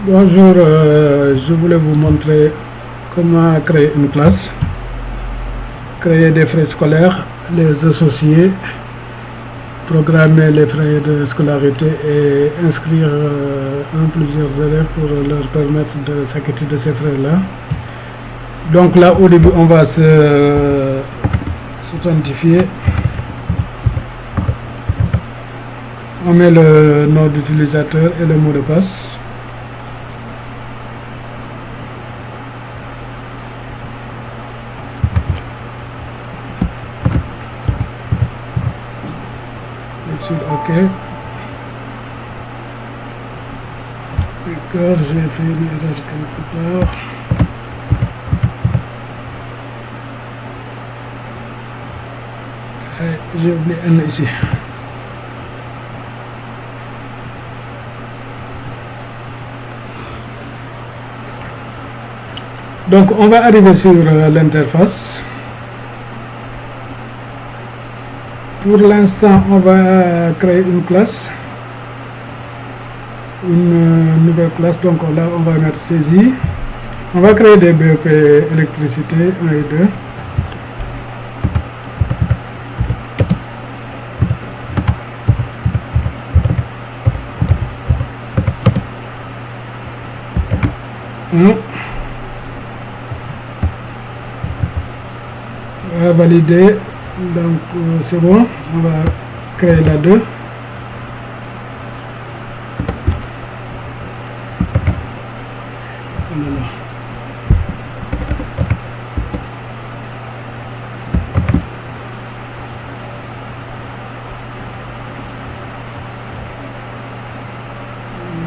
Bonjour, je voulais vous montrer comment créer une classe, créer des frais scolaires, les associer, programmer les frais de scolarité et inscrire plusieurs élèves pour leur permettre de s'acquitter de ces frais-là. Donc là, au début, on va s'authentifier. On met le nom d'utilisateur et le mot de passe. OK. D'accord, j'ai fait une erreur quelque part. J'ai oublié un ici. Donc on va arriver sur l'interface. Pour l'instant, on va créer une classe, une nouvelle classe. Donc là, on va mettre saisie. On va créer des BEP électricité 1 et 2. On va valider. Donc c'est bon, on va créer la 2.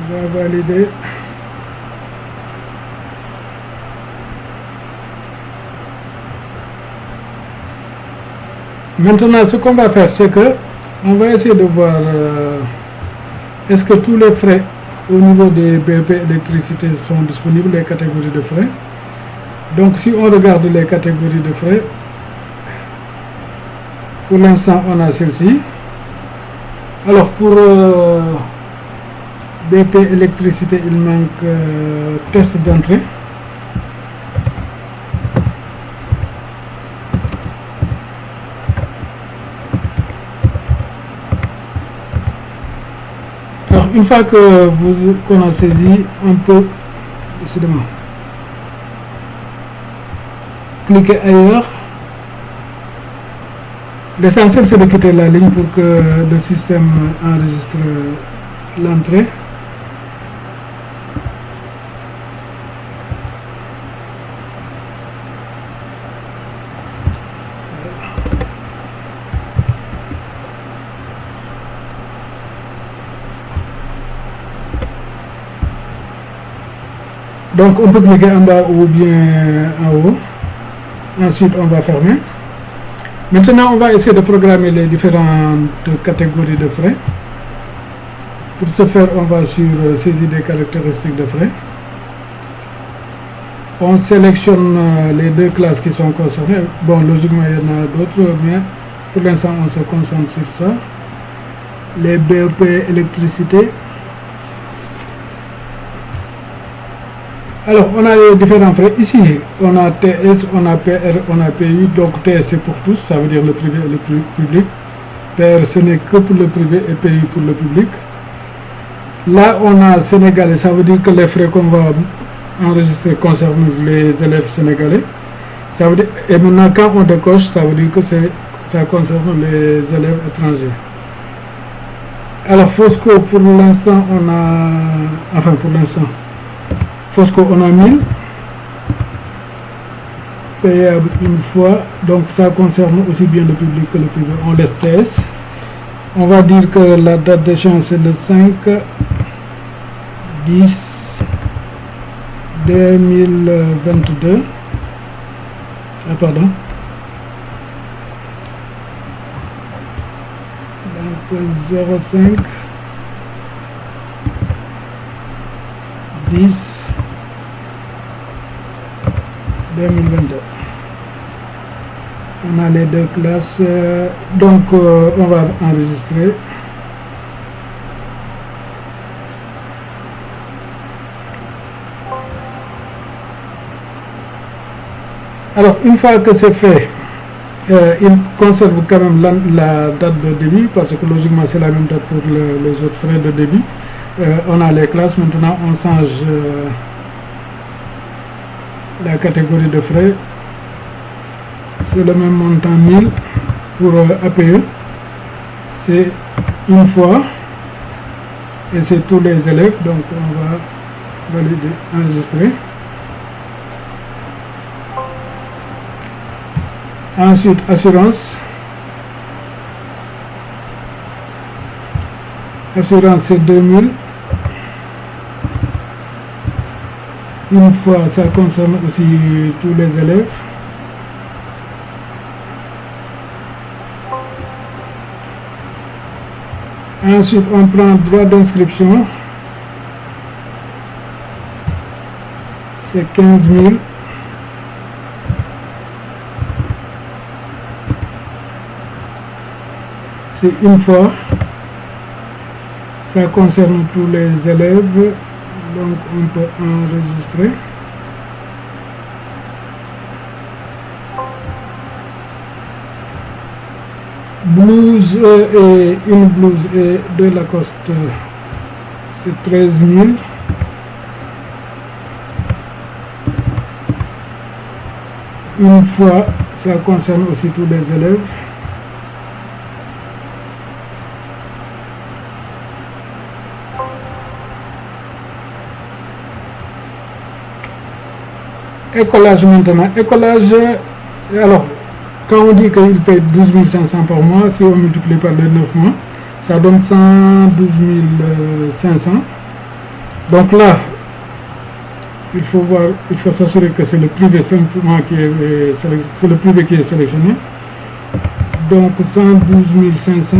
On va valider. Maintenant, ce qu'on va faire, c'est que on va essayer de voir est-ce que tous les frais au niveau des BEP électricité sont disponibles, les catégories de frais. Donc, si on regarde les catégories de frais, pour l'instant, on a celle-ci. Alors, pour BP électricité, il manque test d'entrée. Alors, une fois que qu'on a saisi, on peut décidément cliquer ailleurs. L'essentiel, c'est de quitter la ligne pour que le système enregistre l'entrée. Donc on peut cliquer en bas ou bien en haut. Ensuite on va fermer. Maintenant on va essayer de programmer les différentes catégories de frais. Pour ce faire, on va sur saisie des caractéristiques de frais. On sélectionne les deux classes qui sont concernées. Bon, logiquement il y en a d'autres, mais pour l'instant on se concentre sur ça. Les BEP électricité. Alors, on a les différents frais. Ici, on a TS, on a PR, on a PU. Donc, TS, c'est pour tous, ça veut dire le privé et le public. PR, ce n'est que pour le privé et PU pour le public. Là, on a sénégalais, ça veut dire que les frais qu'on va enregistrer concernent les élèves sénégalais. Ça veut dire, et maintenant, quand on décoche, ça veut dire que ça concerne les élèves étrangers. Alors, Fosco, pour l'instant, on a... Enfin, pour l'instant... Fosco, on a 1000, payable une fois, donc ça concerne aussi bien le public que le privé. On laisse TS. On va dire que la date d'échéance c'est le 5/10/2022. Ah, pardon. Donc 05 10 2022. On a les deux classes, donc on va enregistrer. Alors, une fois que c'est fait, il conserve quand même la date de débit, parce que logiquement c'est la même date pour les autres frais de débit. On a les classes, maintenant on change la catégorie de frais. C'est le même montant 1000 pour APE. C'est une fois et c'est tous les élèves, donc on va valider, enregistrer. Ensuite, assurance. Assurance, c'est 2000. Une fois, ça concerne aussi tous les élèves. Ensuite, on prend droit d'inscription. C'est 15 000. C'est une fois. Ça concerne tous les élèves. Donc, on peut enregistrer. Blouse et une blouse et de Lacoste, c'est 13 000. Une fois, ça concerne aussi tous les élèves. Écolage maintenant. Écolage, alors, quand on dit qu'il paye 12 500 par mois, si on multiplie par les 9 mois, ça donne 112 500. Donc là, il faut s'assurer que c'est le privé simplement c'est le privé qui est sélectionné. Donc 112 500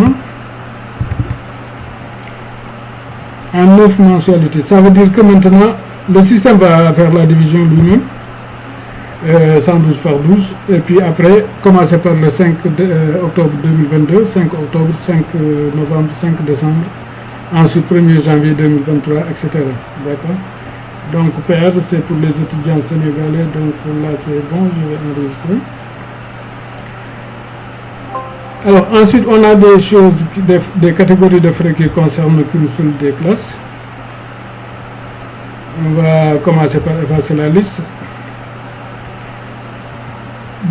en 9 mensualités. Ça veut dire que maintenant, le système va faire la division lui-même. 112 par 12, et puis après, commencer par le 5 octobre 2022, 5 octobre, 5 novembre, 5 décembre, ensuite 1er janvier 2023, etc. D'accord? Donc, PR, c'est pour les étudiants sénégalais, donc là c'est bon, je vais enregistrer. Alors, ensuite, on a des choses, des catégories de frais qui concernent qu'une seule des classes. On va commencer par effacer la liste.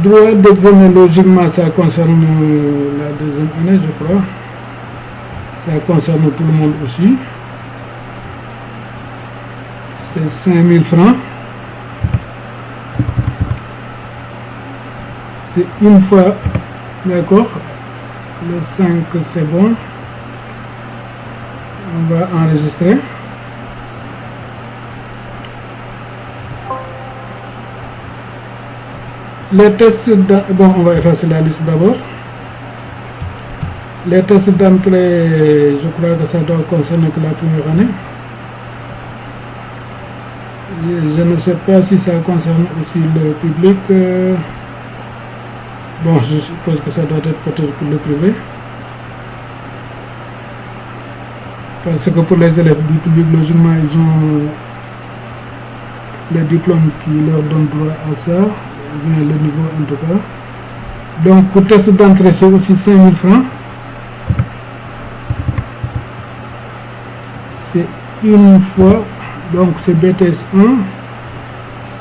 Droit d'examen, logiquement, ça concerne la deuxième année, je crois. Ça concerne tout le monde aussi. C'est 5 000 francs. C'est une fois, d'accord. Le 5, c'est bon. On va enregistrer. Les tests, bon, on va effacer la liste d'abord. Les tests d'entrée, je crois que ça doit concerner que la première année. Je ne sais pas si ça concerne aussi le public. Bon, je suppose que ça doit être peut-être pour le privé. Parce que pour les élèves du public, logiquement, ils ont les diplômes qui leur donnent droit à ça. Bien, le niveau en tout cas. Donc pour test d'entrée, c'est aussi 5 000 francs. C'est une fois. Donc c'est BTS 1.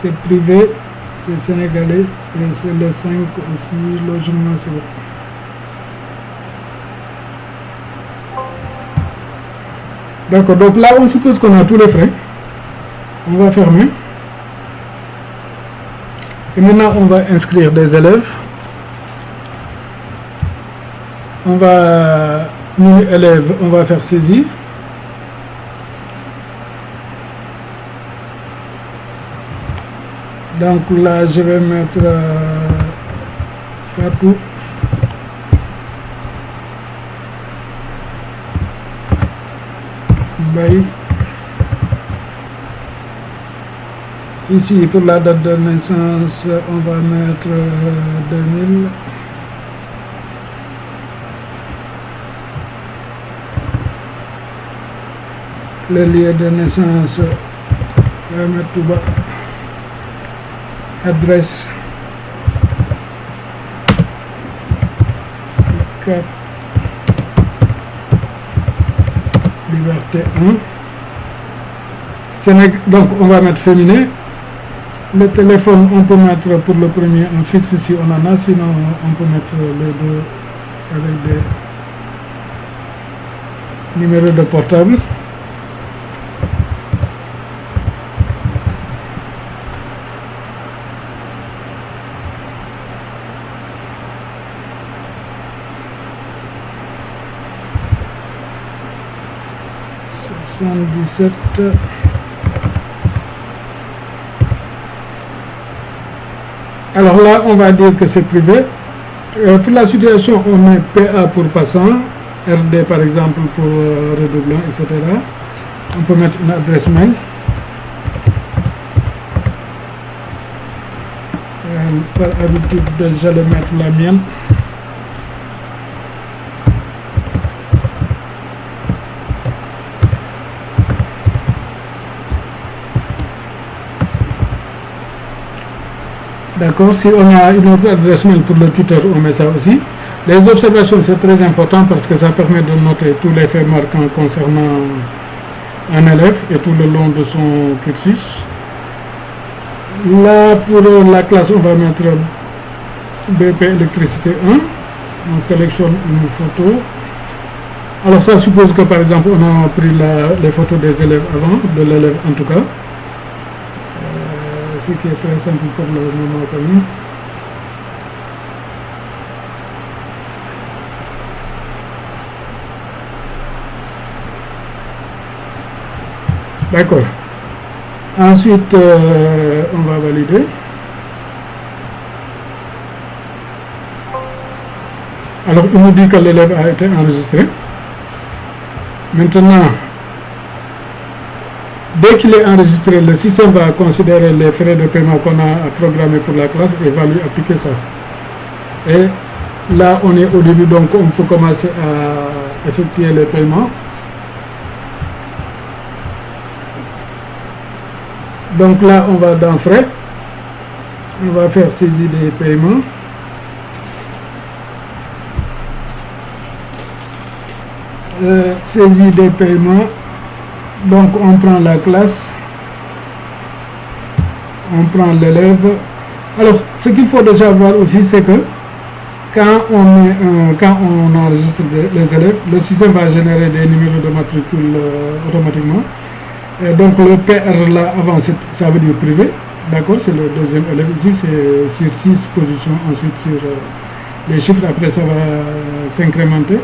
C'est privé. C'est sénégalais. Et c'est le 5 aussi. Logiquement, c'est bon. D'accord. Donc là, on suppose qu'on a tous les frais. On va fermer. Et maintenant, on va inscrire des élèves. On va, nous élèves, on va faire saisie. Donc là, je vais mettre Fatou. Baye. Ici, pour la date de naissance, on va mettre 2000. Le lieu de naissance, on va mettre tout bas. Adresse, 4 Liberté 1. Donc on va mettre féminin. Le téléphone, on peut mettre pour le premier un fixe si on en a, sinon on peut mettre les deux avec des numéros de portable. Alors là, on va dire que c'est privé. Pour la situation, on met PA pour passant, RD par exemple pour redoublant, etc. On peut mettre une adresse mail. Par habitude, j'allais mettre la mienne. D'accord, si on a une autre adresse mail pour le tuteur, on met ça aussi. Les observations, c'est très important parce que ça permet de noter tous les faits marquants concernant un élève et tout le long de son cursus. Là, pour la classe, on va mettre BP électricité 1. On sélectionne une photo. Alors ça suppose que par exemple, on a pris les photos des élèves avant, de l'élève en tout cas. Ce qui est très simple pour le moment quand même. D'accord. Ensuite, on va valider. Alors, il nous dit que l'élève a été enregistré. Maintenant, dès qu'il est enregistré, le système va considérer les frais de paiement qu'on a programmés pour la classe et va lui appliquer ça. Et là, on est au début, donc on peut commencer à effectuer les paiements. Donc là, on va dans frais. On va faire saisie des paiements. Saisie des paiements. Donc on prend la classe, on prend l'élève. Alors ce qu'il faut déjà voir aussi, c'est que quand on enregistre les élèves, le système va générer des numéros de matricule automatiquement. Et donc le PR là avant, ça veut dire privé, d'accord, c'est le deuxième élève. Ici c'est sur 6 positions, ensuite sur les chiffres, après ça va s'incrémenter.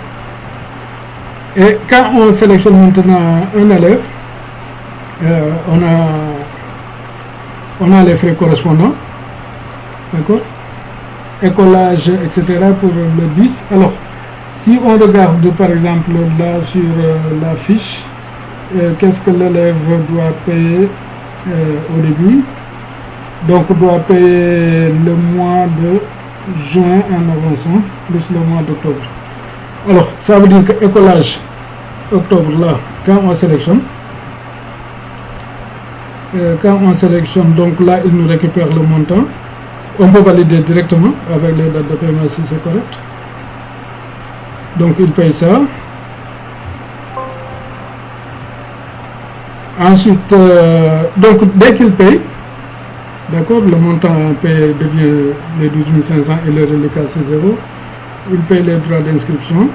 Et quand on sélectionne maintenant un élève, on a les frais correspondants, d'accord, écolage, etc. pour le 10. Alors, si on regarde par exemple là sur la fiche, qu'est-ce que l'élève doit payer au début? Donc, on doit payer le mois de juin en avançant, plus le mois d'octobre. Alors, ça veut dire que écolage, octobre, là, quand on sélectionne, donc là, il nous récupère le montant. On peut valider directement avec les dates de paiement si c'est correct. Donc, il paye ça. Ensuite, donc, dès qu'il paye, d'accord, le montant payé devient les 12 500 et le reliquat c'est 0. Il paye les droits d'inscription.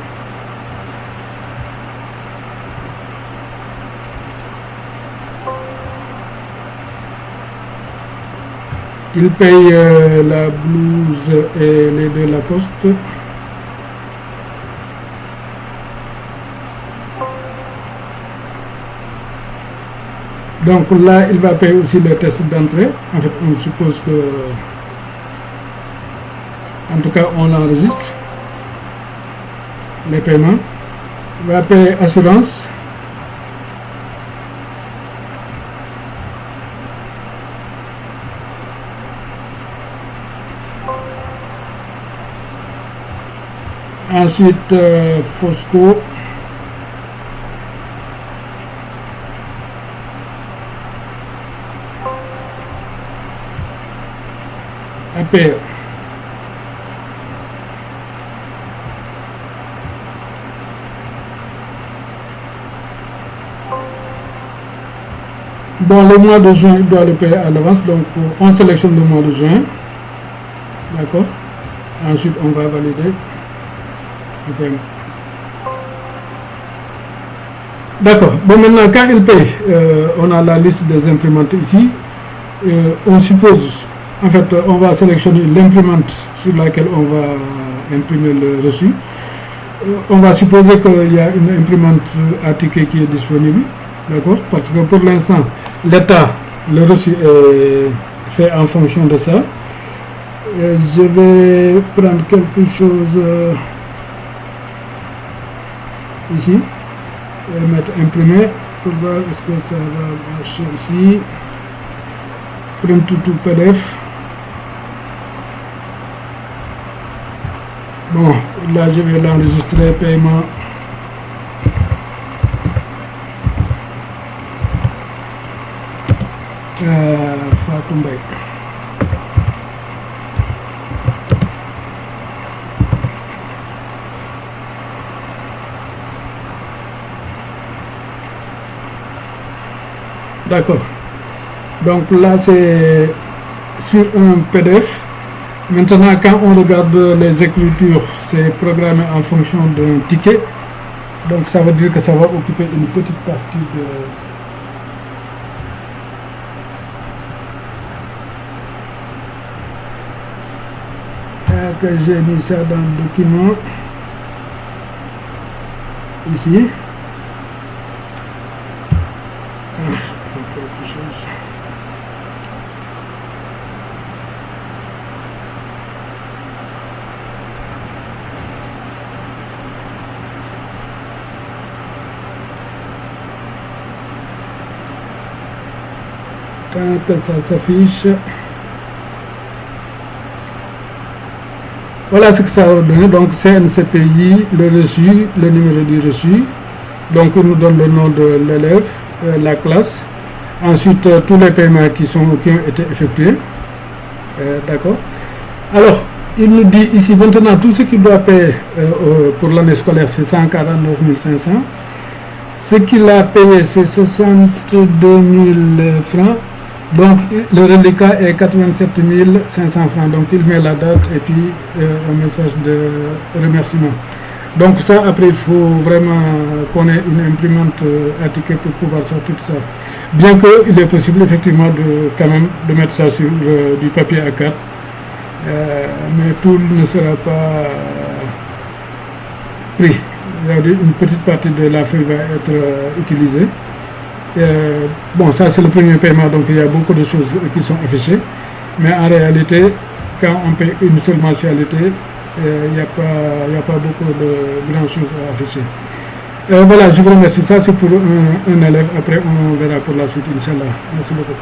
Il paye la blouse et les deux Lacoste. Donc là, il va payer aussi le test d'entrée. En fait, on suppose que, en tout cas, on l'enregistre. Les paiements. Il va payer assurance. Ensuite, Fosco. APR. Bon, le mois de juin, il doit le payer à l'avance, donc on sélectionne le mois de juin. D'accord. Ensuite, on va valider le paiement. D'accord. Bon, maintenant, quand il paye, on a la liste des imprimantes ici. On suppose, en fait, on va sélectionner l'imprimante sur laquelle on va imprimer le reçu. On va supposer qu'il y a une imprimante à ticket qui est disponible. D'accord. Parce que pour l'instant, l'état, le reçu est fait en fonction de ça. Je vais prendre quelque chose ici et mettre imprimé pour voir est-ce que ça va marcher ici. Print to PDF. Bon, là je vais l'enregistrer, paiement. Fatou Mbaye. D'accord. Donc là, c'est sur un PDF. Maintenant, quand on regarde les écritures, c'est programmé en fonction d'un ticket. Donc ça veut dire que ça va occuper une petite partie de... que j'ai mis ça dans le document. Ici. Quand ça s'affiche, voilà ce que ça va donner. Donc CNCPI, le reçu, le numéro du reçu. Donc il nous donne le nom de l'élève, la classe. Ensuite tous les paiements qui ont été effectués. D'accord. Alors il nous dit ici maintenant tout ce qu'il doit payer pour l'année scolaire, c'est 149 500. Ce qu'il a payé, c'est 62 000 francs. Donc le reliquat est 87 500 francs. Donc il met la date et puis un message de remerciement. Donc ça, après, il faut vraiment qu'on ait une imprimante à ticket pour pouvoir sortir ça. Bien qu'il est possible effectivement quand même de mettre ça sur du papier A4. Mais tout ne sera pas pris. Une petite partie de la feuille va être utilisée. Bon, ça c'est le premier paiement, donc il y a beaucoup de choses qui sont affichées. Mais en réalité, quand on paye une seule mensualité, il n'y a pas beaucoup de grandes choses à afficher. Voilà, je vous remercie. Ça c'est pour un élève. Après, on verra pour la suite, Inch'Allah. Merci beaucoup.